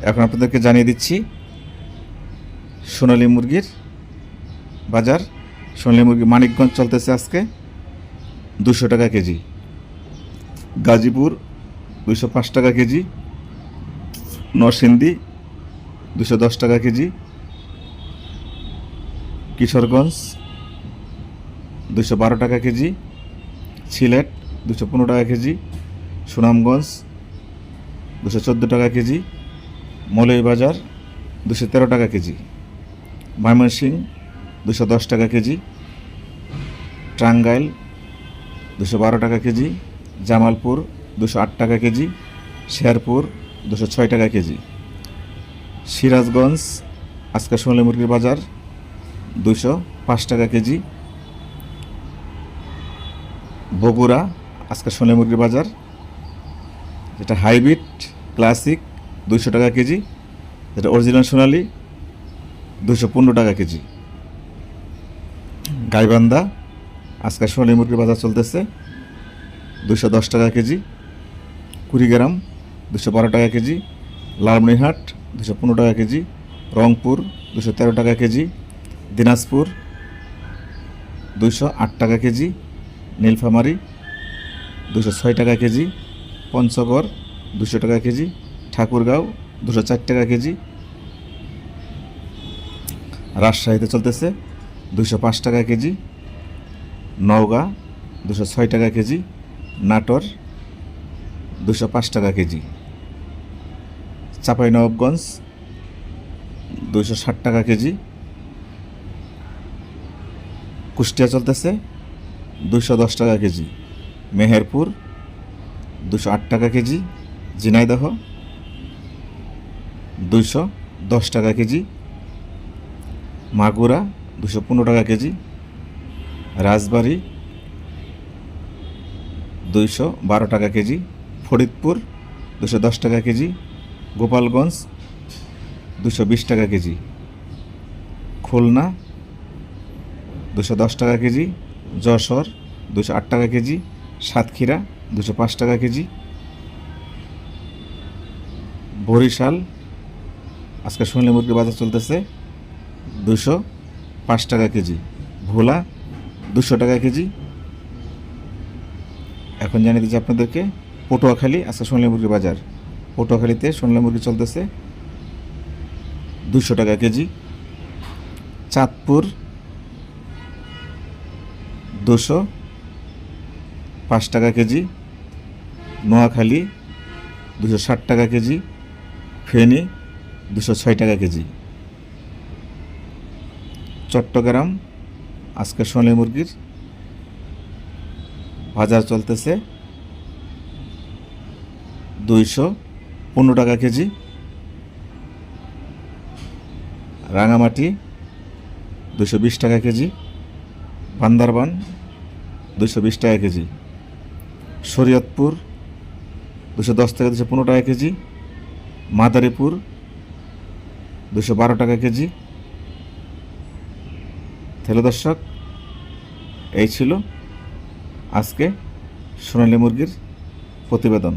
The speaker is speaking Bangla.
এখন আপনাদেরকে জানিয়ে দিচ্ছি সোনালী মুরগির বাজার। সোনালী মুরগি মানিকগঞ্জ চলতেছে আজকে 200 টাকা কেজি, গাজীপুর 205 টাকা কেজি, নরসিংদী 210 টাকা কেজি, কিশোরগঞ্জ 212 টাকা কেজি, সিলেট 215 টাকা কেজি, সুনামগঞ্জ 214 টাকা কেজি, মৌলভীবাজার 213 টাকা কেজি, ময়মনসিংহ 210 টাকা কেজি, টাঙ্গাইল 212 টাকা কেজি, জামালপুর 208 টাকা কেজি, শেরপুর 206 টাকা কেজি, সিরাজগঞ্জ আজকে সোনালী মুরগির বাজার 205 টাকা কেজি, বগুড়া আজকে সোনালী মুরগির বাজার যেটা হাইব্রিড ক্লাসিক 200 টাকা কেজি, যেটা অরিজিনাল সোনালী 215 টাকা কেজি। গাইবান্ধা আজকে সোনালী মুরগির বাজার চলতেছে 210 টাকা কেজি, কুড়িগ্রাম 212 টাকা কেজি, লালমনিরহাট 215 টাকা কেজি, রংপুর 213 টাকা কেজি, দিনাজপুর 208 টাকা কেজি, নীলফামারী 206 টাকা কেজি, পঞ্চগড় 200 টাকা কেজি, ঠাকুরগাঁও 204 টাকা কেজি, রাজশাহীতে চলতেছে 205 টাকা কেজি, নওগাঁ 206 টাকা কেজি, নাটোর 205 টাকা কেজি, চাঁপাইনবাবগঞ্জ 260 টাকা কেজি, কুষ্টিয়া চলতেছে 210 টাকা কেজি, মেহেরপুর 208 টাকা কেজি, ঝিনাইদহ 210 টাকা কেজি, মাগুরা 215 টাকা কেজি, রাজবাড়ী 212 টাকা কেজি, ফরিদপুর 210 টাকা কেজি, গোপালগঞ্জ 220 টাকা কেজি, খুলনা 210 টাকা কেজি, যশোর 208 টাকা কেজি, সাতক্ষীরা 205 টাকা কেজি, বরিশাল আজকে সোনালী মুরগির বাজার চলতেছে 205 টাকা কেজি, ভোলা 200 টাকা কেজি। এখন জানিয়ে দিচ্ছি আপনাদেরকে পটুয়াখালী আজকে সোনালী মুরগির বাজার। পটুয়াখালীতে সোনালী মুরগি চলতেছে 200 টাকা কেজি, চাঁদপুর 205 টাকা কেজি, নোয়াখালী 260 টাকা কেজি, ফেনী 206 টাকা কেজি, চট্টগ্রাম আজকে সোনালী মুরগির বাজার চলতেছে 215 টাকা কেজি, রাঙামাটি 220 টাকা কেজি, বান্দরবান 220 টাকা কেজি, শরীয়তপুর 210 থেকে 215 টাকা কেজি, মাদারীপুর 212 টাকা কেজি। তাহলে দর্শক, এই ছিল আজকে সোনালী মুরগির প্রতিবেদন।